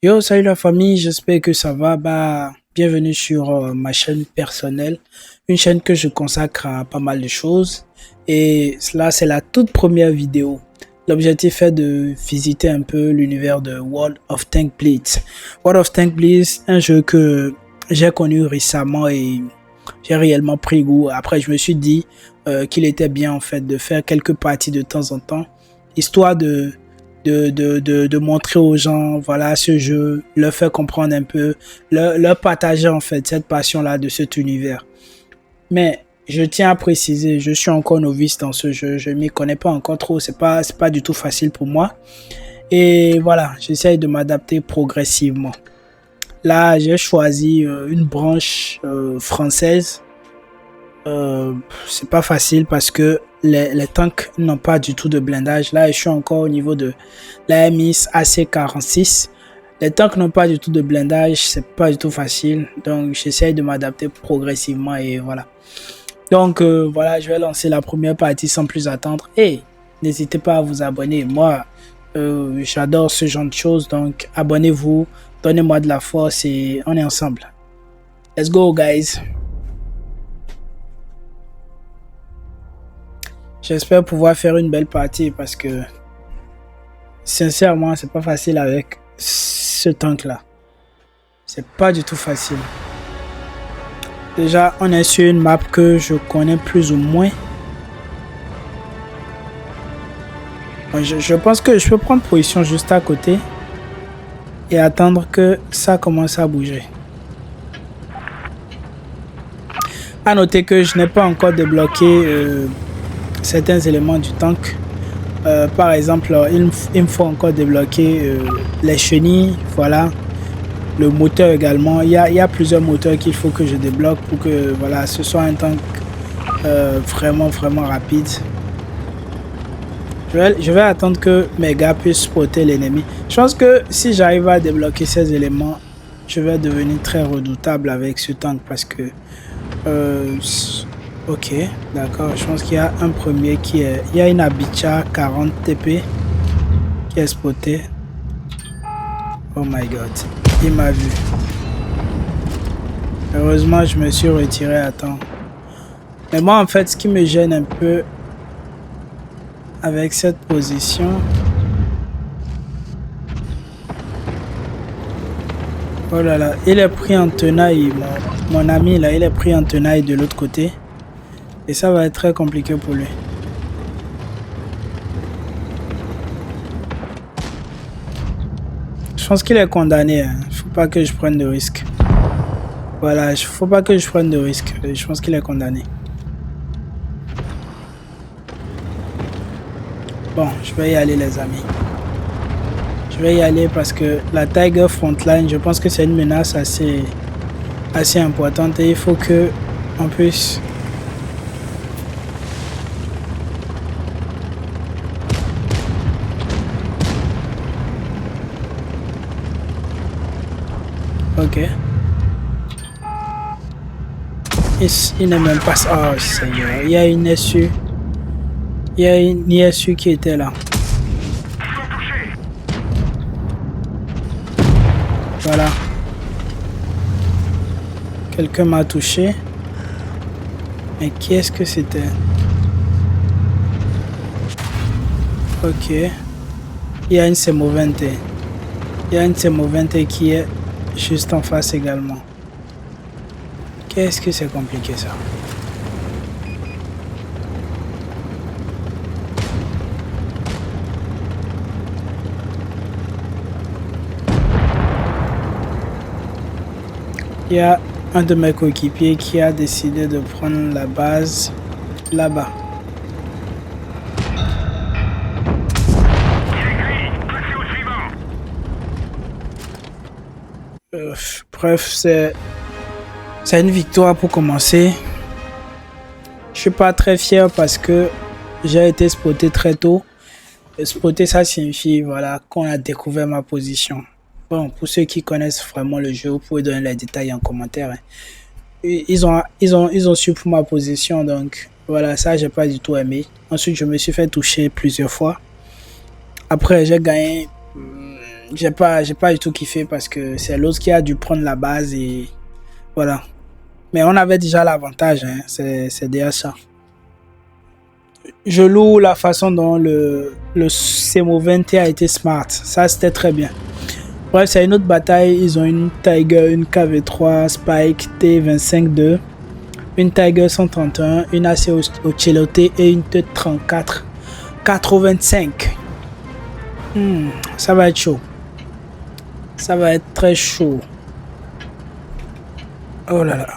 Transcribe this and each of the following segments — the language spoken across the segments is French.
Yo, salut la famille, j'espère que ça va. Bienvenue sur ma chaîne personnelle, une chaîne que je consacre à pas mal de choses. Et là, c'est la toute première vidéo. L'objectif est de visiter un peu l'univers de World of Tanks Blitz. World of Tanks Blitz, un jeu que j'ai connu récemment et j'ai réellement pris goût. Après, je me suis dit qu'il était bien en fait de faire quelques parties de temps en temps, histoire de montrer aux gens, voilà, ce jeu, leur faire comprendre un peu, leur partager en fait cette passion-là de cet univers. Mais je tiens à préciser, je suis encore novice dans ce jeu, je m'y connais pas encore trop, c'est pas du tout facile pour moi. Et voilà, j'essaye de m'adapter progressivement. Là, j'ai choisi une branche française. C'est pas facile parce que les tanks n'ont pas du tout de blindage. Là, je suis encore au niveau de la MX AC46. Les tanks n'ont pas du tout de blindage, c'est pas du tout facile. Donc, j'essaye de m'adapter progressivement et voilà. Donc, voilà, je vais lancer la première partie sans plus attendre. Et n'hésitez pas à vous abonner. Moi, j'adore ce genre de choses. Donc, abonnez-vous, donnez-moi de la force et on est ensemble. Let's go, guys. J'espère pouvoir faire une belle partie parce que sincèrement, c'est pas facile avec ce tank-là. C'est pas du tout facile. Déjà, on est sur une map que je connais plus ou moins. Je pense que je peux prendre position juste à côté et attendre que ça commence à bouger. À noter que je n'ai pas encore débloqué certains éléments du tank. Par exemple, il me faut encore débloquer les chenilles, voilà, le moteur également. Il y a plusieurs moteurs qu'il faut que je débloque pour que voilà, ce soit un tank vraiment rapide. Je vais attendre que mes gars puissent spotter l'ennemi. Je pense que si j'arrive à débloquer ces éléments, je vais devenir très redoutable avec ce tank parce que ok, d'accord. Je pense qu'il y a un premier qui est... Il y a une Abicha 40 TP qui est spoté. Oh my god. Il m'a vu. Heureusement, je me suis retiré à temps. Mais moi, en fait, ce qui me gêne un peu avec cette position... Oh là là, il est pris en tenaille. Mon ami, là, il est pris en tenaille de l'autre côté. Et ça va être très compliqué pour lui. Je pense qu'il est condamné. Hein. Faut pas que je prenne de risques. Voilà, faut pas que je prenne de risques. Je pense qu'il est condamné. Bon, je vais y aller les amis. Je vais y aller parce que la Tiger Frontline, je pense que c'est une menace assez importante et il faut que on puisse... Ok. Il n'est même pas... Oh Seigneur, il y a une SU. Il y a une ISU qui était là. Voilà. Quelqu'un m'a touché. Mais qui est-ce que c'était? Ok. Il y a une Semovente. Il y a une Semovente qui est juste en face également. Qu'est-ce que c'est compliqué ça? Il y a un de mes coéquipiers qui a décidé de prendre la base là-bas. Bref, c'est une victoire pour commencer. Je suis pas très fier parce que j'ai été spoté très tôt. Spoté, ça signifie voilà, qu'on a découvert ma position. Bon, pour ceux qui connaissent vraiment le jeu, vous pouvez donner les détails en commentaire. Hein. Ils ont su pour ma position, donc voilà, ça j'ai pas du tout aimé. Ensuite, je me suis fait toucher plusieurs fois. Après, j'ai gagné j'ai pas du tout kiffé parce que c'est l'autre qui a dû prendre la base et voilà. Mais on avait déjà l'avantage, hein, c'est déjà ça. Je loue la façon dont le CMO20 a été smart. Ça, c'était très bien. Bref, c'est une autre bataille. Ils ont une Tiger, une KV3, Spike, T25-2, une Tiger 131, une AC Ocelote et une T34 85. Ça va être chaud. Ça va être très chaud. Oh là là.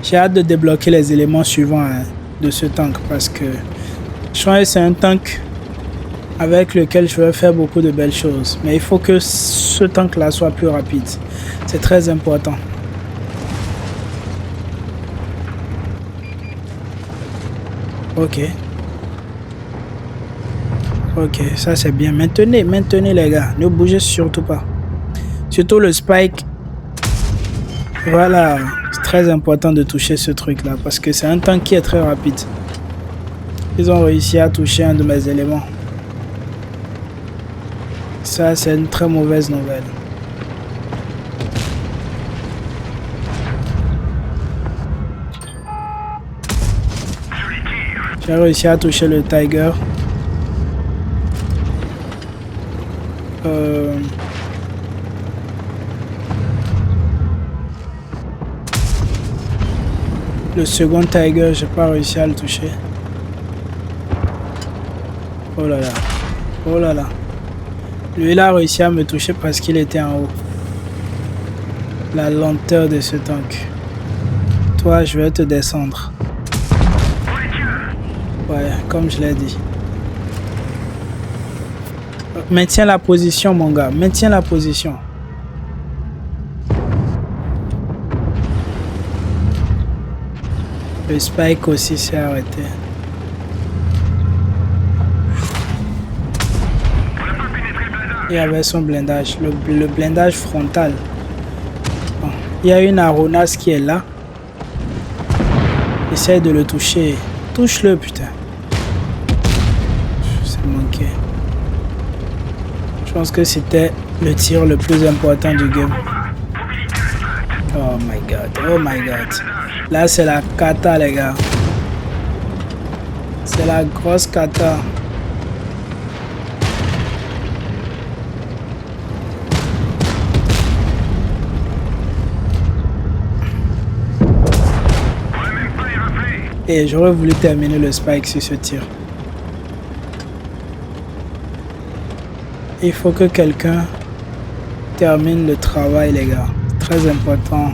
J'ai hâte de débloquer les éléments suivants, hein, de ce tank parce que je crois que c'est un tank avec lequel je vais faire beaucoup de belles choses. Mais il faut que ce tank là soit plus rapide. C'est très important. Ok. Ok, ça c'est bien. Maintenez les gars. Ne bougez surtout pas. Surtout le spike. Voilà. C'est très important de toucher ce truc là parce que c'est un tank qui est très rapide. Ils ont réussi à toucher un de mes éléments. Ça, c'est une très mauvaise nouvelle. J'ai réussi à toucher le Tiger. Le second Tiger, j'ai pas réussi à le toucher. Oh là là. Oh là là. Lui, il a réussi à me toucher parce qu'il était en haut. La lenteur de ce tank. Toi, je vais te descendre. Ouais, comme je l'ai dit. Maintiens la position, mon gars. Maintiens la position. Le spike aussi s'est arrêté. Il y avait son blindage. Le blindage frontal. Bon. Il y a une Aronas qui est là. Essaye de le toucher. Touche-le, putain. C'est manqué. Je pense que c'était le tir le plus important du game. Oh my god. Oh my god. Là, c'est la kata, les gars. C'est la grosse kata. Et j'aurais voulu terminer le spike sur ce tir. Il faut que quelqu'un termine le travail, les gars. Très important.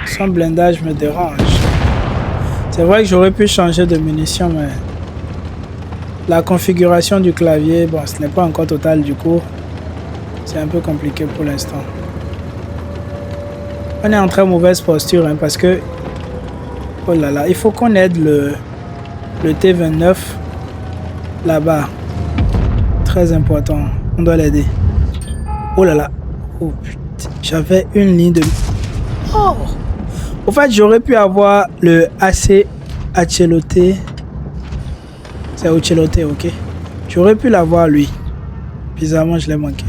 Son blindage me dérange. C'est vrai que j'aurais pu changer de munitions, mais la configuration du clavier, bon, ce n'est pas encore total du coup. C'est un peu compliqué pour l'instant. On est en très mauvaise posture, hein, parce que oh là là, il faut qu'on aide le T29 là-bas. Très important. On doit l'aider. Oh là là. Oh putain. J'avais une ligne de... Oh! En fait, j'aurais pu avoir le AC Ocelote. C'est Ocelote, ok? J'aurais pu l'avoir lui. Bizarrement, je l'ai manqué.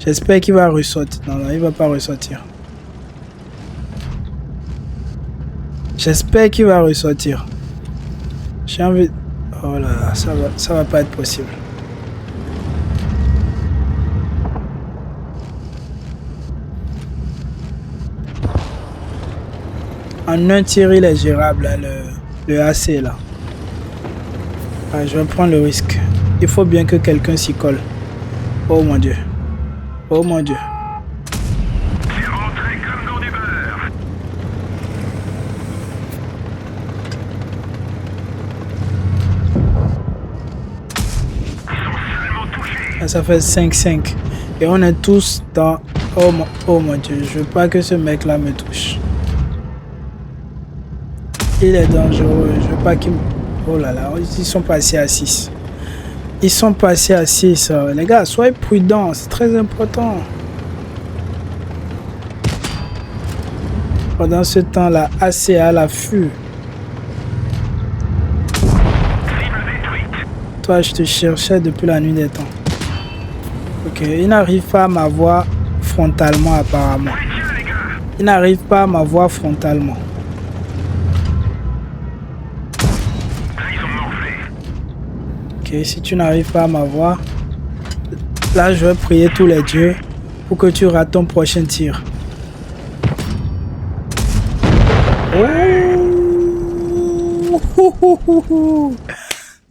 J'espère qu'il va ressortir. Non, non, il va pas ressortir. J'espère qu'il va ressortir. J'ai envie... Oh là là, ça va pas être possible. En un tir, il est gérable, hein, le AC là. Ah, je vais prendre le risque. Il faut bien que quelqu'un s'y colle. Oh mon Dieu. Oh mon Dieu. C'est rentré comme dans du beurre. Ils sont seulement touchés. Ah, ça fait 5-5. Et on est tous dans... Oh mon Dieu, je veux pas que ce mec là me touche. Il est dangereux, je veux pas qu'il... Oh là là, ils sont passés à 6. Ils sont passés à 6. Les gars, soyez prudents, c'est très important. Pendant ce temps, la AC à l'affût. Toi, je te cherchais depuis la nuit des temps. Ok, il n'arrive pas à m'avoir frontalement apparemment. Il n'arrive pas à m'avoir frontalement. Ok, si tu n'arrives pas à m'avoir, là je vais prier tous les dieux pour que tu rates ton prochain tir. Oh!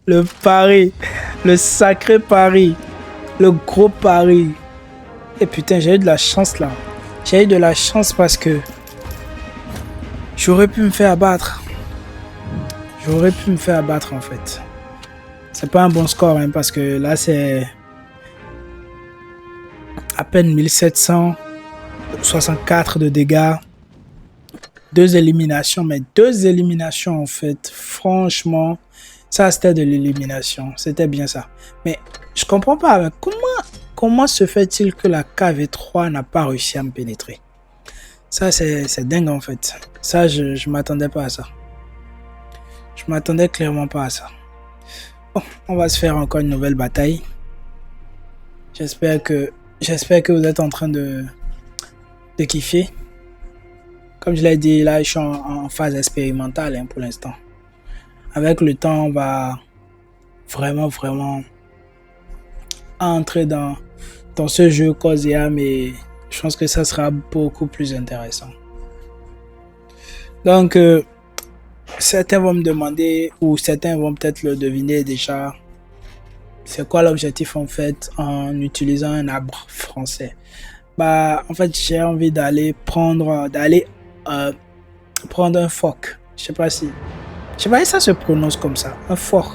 Le pari, le sacré pari, le gros pari. Et putain, j'ai eu de la chance là. J'ai eu de la chance parce que j'aurais pu me faire abattre. J'aurais pu me faire abattre en fait. C'est pas un bon score hein, parce que là c'est à peine 1764 de dégâts. 2 éliminations, mais 2 éliminations en fait. Franchement, ça c'était de l'élimination. C'était bien ça. Mais je comprends pas. Mais comment se fait-il que la KV3 n'a pas réussi à me pénétrer? Ça c'est dingue en fait. Ça je m'attendais pas à ça. Je m'attendais clairement pas à ça. Bon, on va se faire encore une nouvelle bataille. J'espère que vous êtes en train de kiffer. Comme je l'ai dit, là, je suis en phase expérimentale hein, pour l'instant. Avec le temps, on va vraiment entrer dans ce jeu corps et âme et je pense que ça sera beaucoup plus intéressant. Donc, certains vont me demander, ou certains vont peut-être le deviner déjà, c'est quoi l'objectif en fait en utilisant un arbre français. Bah, en fait, j'ai envie d'aller prendre un phoque. Je sais pas si ça se prononce comme ça, un phoque.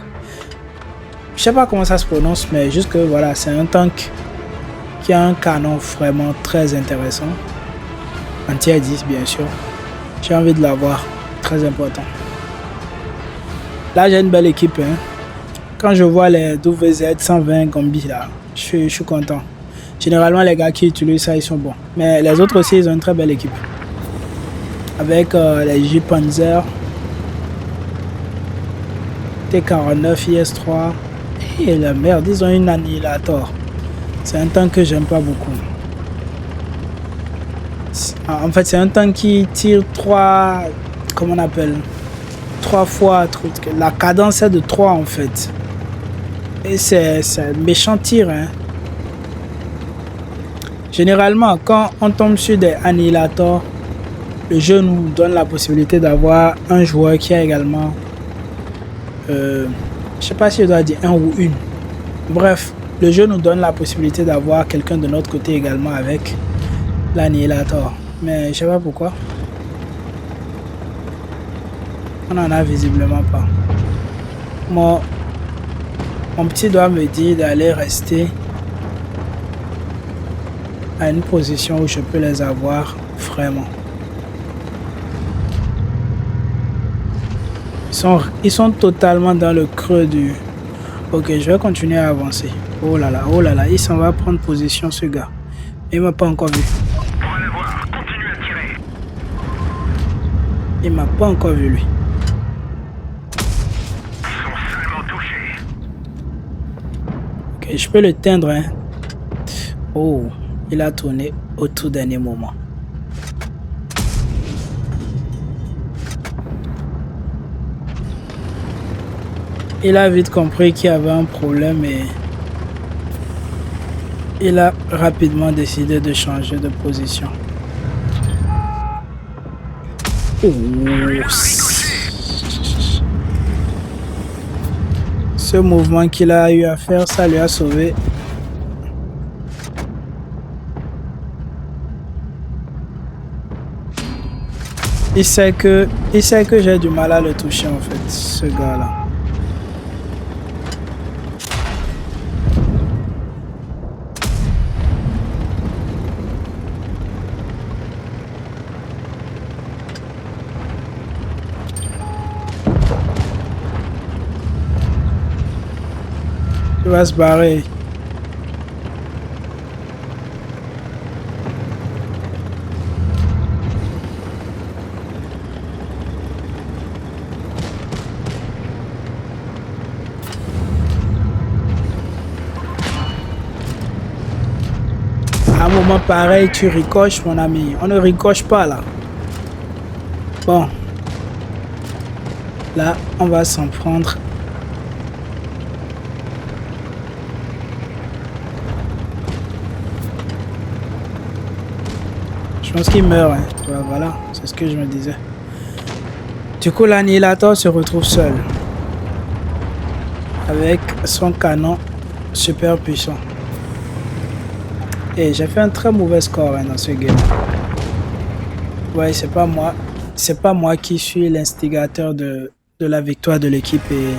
Je sais pas comment ça se prononce, mais juste que voilà, c'est un tank qui a un canon vraiment très intéressant. Anti 10 bien sûr. J'ai envie de l'avoir, très important. Là, j'ai une belle équipe. Hein. Quand je vois les WZ 120 Gombi là, je suis content. Généralement, les gars qui utilisent ça, ils sont bons. Mais les autres aussi, ils ont une très belle équipe. Avec les Jeep Panzer, T49, IS-3 et la merde, ils ont une Annihilator. C'est un tank que j'aime pas beaucoup. En fait, c'est un tank qui tire 3, comment on appelle, 3 fois, la cadence est de 3 en fait. Et c'est un méchant tir. Hein. Généralement, quand on tombe sur des Annihilators, le jeu nous donne la possibilité d'avoir un joueur qui a également, je sais pas si je dois dire un ou une. Bref, le jeu nous donne la possibilité d'avoir quelqu'un de notre côté également avec l'Annihilator. Mais je sais pas pourquoi. On en a visiblement pas. Mon petit doigt me dit d'aller rester à une position où je peux les avoir vraiment. Ils sont totalement dans le creux du... Ok, je vais continuer à avancer. Oh là là, il s'en va prendre position ce gars. Il m'a pas encore vu. Il m'a pas encore vu lui. Ok, je peux le teindre hein. Oh, il a tourné au tout dernier moment. Il a vite compris qu'il y avait un problème et il a rapidement décidé de changer de position. Oh. Ce mouvement qu'il a eu à faire, ça lui a sauvé. Il sait que j'ai du mal à le toucher en fait, ce gars-là. Il va se barrer. À un moment pareil, tu ricoches, mon ami. On ne ricoche pas, là. Bon. Là, on va s'en prendre. Je pense qu'il meurt. Hein. Voilà, c'est ce que je me disais. Du coup, l'annihilateur se retrouve seul. Avec son canon super puissant. Et j'ai fait un très mauvais score hein, dans ce game. Ouais, c'est pas moi. C'est pas moi qui suis l'instigateur de la victoire de l'équipe. Et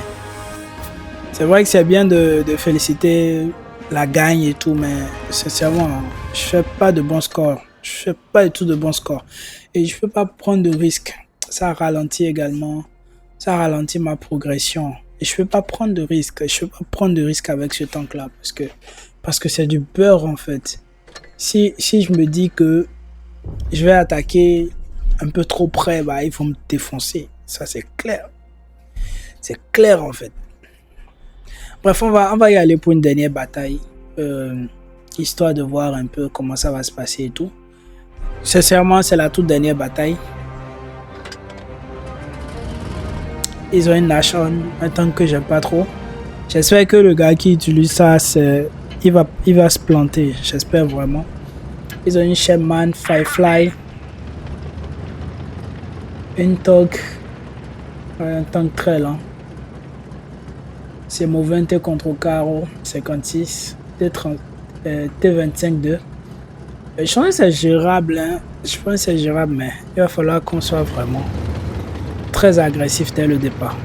c'est vrai que c'est bien de féliciter la gagne et tout, mais sincèrement, je fais pas de bons scores. Je fais pas du tout de bons scores. Et je peux pas prendre de risques. Ça ralentit également. Ça ralentit ma progression. Et je peux pas prendre de risques. Je peux pas prendre de risques avec ce tank-là. Parce que c'est du beurre en fait. Si je me dis que je vais attaquer un peu trop près, bah, ils vont me défoncer. Ça, c'est clair. C'est clair, en fait. Bref, on va y aller pour une dernière bataille. Histoire de voir un peu comment ça va se passer et tout. Sincèrement, c'est la toute dernière bataille. Ils ont une Nashon, un tank que j'aime pas trop. J'espère que le gars qui utilise ça, il va se planter. J'espère vraiment. Ils ont une Shaman, Firefly. Une Tog. Un tank très lent. C'est Movente contre Caro 56. T25-2. Je pense que c'est gérable. Hein. Je pense que c'est gérable, mais il va falloir qu'on soit vraiment très agressif dès le départ.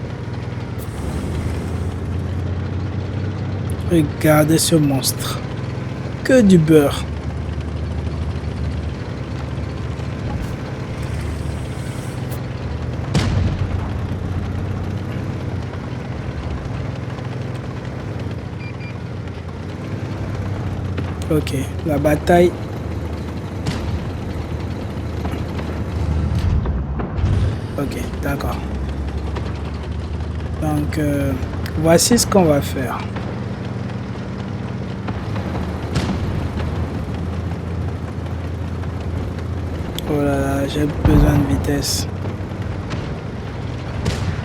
Regardez ce monstre. Que du beurre. Ok, la bataille. Ok, d'accord. Donc, voici ce qu'on va faire. Oh là là, j'ai besoin de vitesse.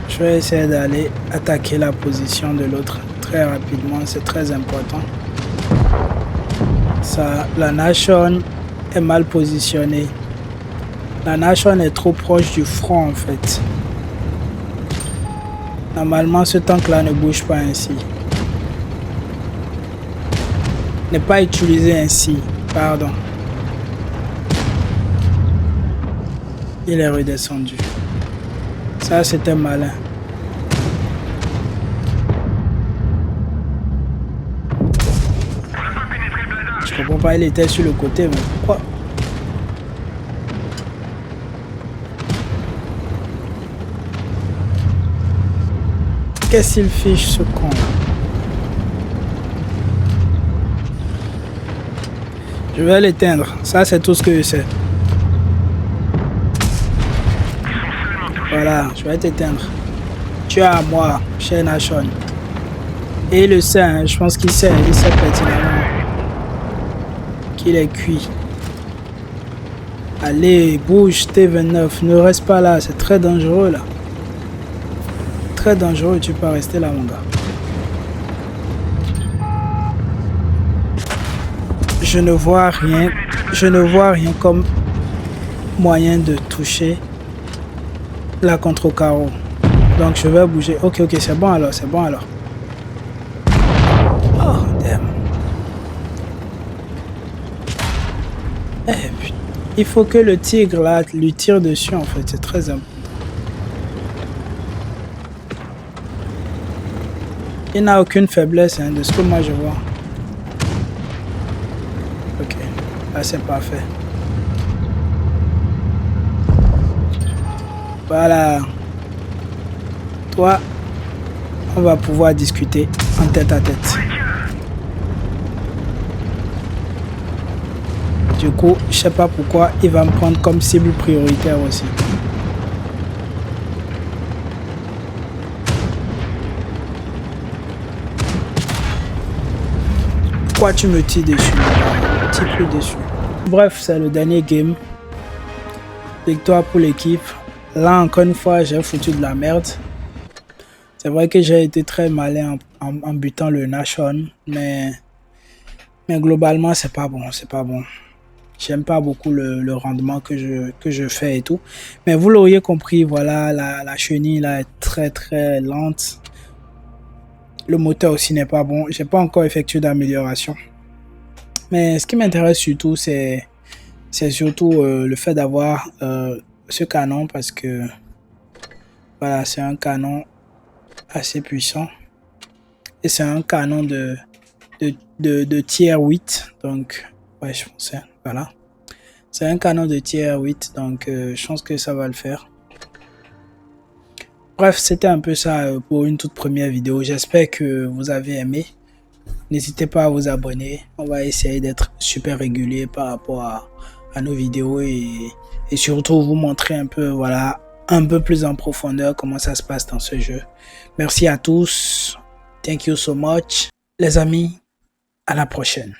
Je vais essayer d'aller attaquer la position de l'autre très rapidement, c'est très important. Ça, la Nashon est mal positionnée. La Nashon est trop proche du front en fait. Normalement, ce tank-là ne bouge pas ainsi. N'est pas utilisé ainsi, pardon. Il est redescendu. Ça, c'était malin. Je comprends pas, il était sur le côté, mais pourquoi? Qu'est-ce qu'il fiche ce con là? Je vais l'éteindre. Ça, c'est tout ce que je sais. Voilà, je vais t'éteindre. Tu es à moi, cher Nashon. Et il le sait, hein, je pense qu'il sait pertinemment qu'il est cuit. Allez, bouge T29, ne reste pas là, c'est très dangereux là. Très dangereux, tu peux rester là mon gars. Je ne vois rien comme moyen de toucher la contre-carreau. Donc je vais bouger. Ok, c'est bon alors, c'est bon alors. Oh, damn. Eh, putain. Il faut que le tigre là lui tire dessus en fait, c'est très important. Il n'a aucune faiblesse hein, de ce que moi je vois. Ok, là c'est parfait. Voilà. Toi, on va pouvoir discuter en tête à tête. Du coup, je sais pas pourquoi il va me prendre comme cible prioritaire aussi. Pourquoi tu me tires dessus? petit peu déçu. Bref, c'est le dernier game. Victoire pour l'équipe. Là, encore une fois, j'ai foutu de la merde. C'est vrai que j'ai été très malin en butant le Nashon, mais globalement, c'est pas bon, c'est pas bon. J'aime pas beaucoup le rendement que je fais et tout. Mais vous l'auriez compris, voilà, la chenille là est très très lente. Le moteur aussi n'est pas bon. J'ai pas encore effectué d'amélioration. Mais ce qui m'intéresse surtout, c'est surtout le fait d'avoir ce canon parce que voilà, c'est un canon assez puissant. Et c'est un canon de tier 8. Donc, ouais, je pensais, voilà. C'est un canon de tier 8, donc je pense que ça va le faire. Bref, c'était un peu ça pour une toute première vidéo. J'espère que vous avez aimé. N'hésitez pas à vous abonner. On va essayer d'être super régulier par rapport à nos vidéos et surtout vous montrer un peu, voilà, un peu plus en profondeur comment ça se passe dans ce jeu. Merci à tous. Thank you so much. Les amis, à la prochaine.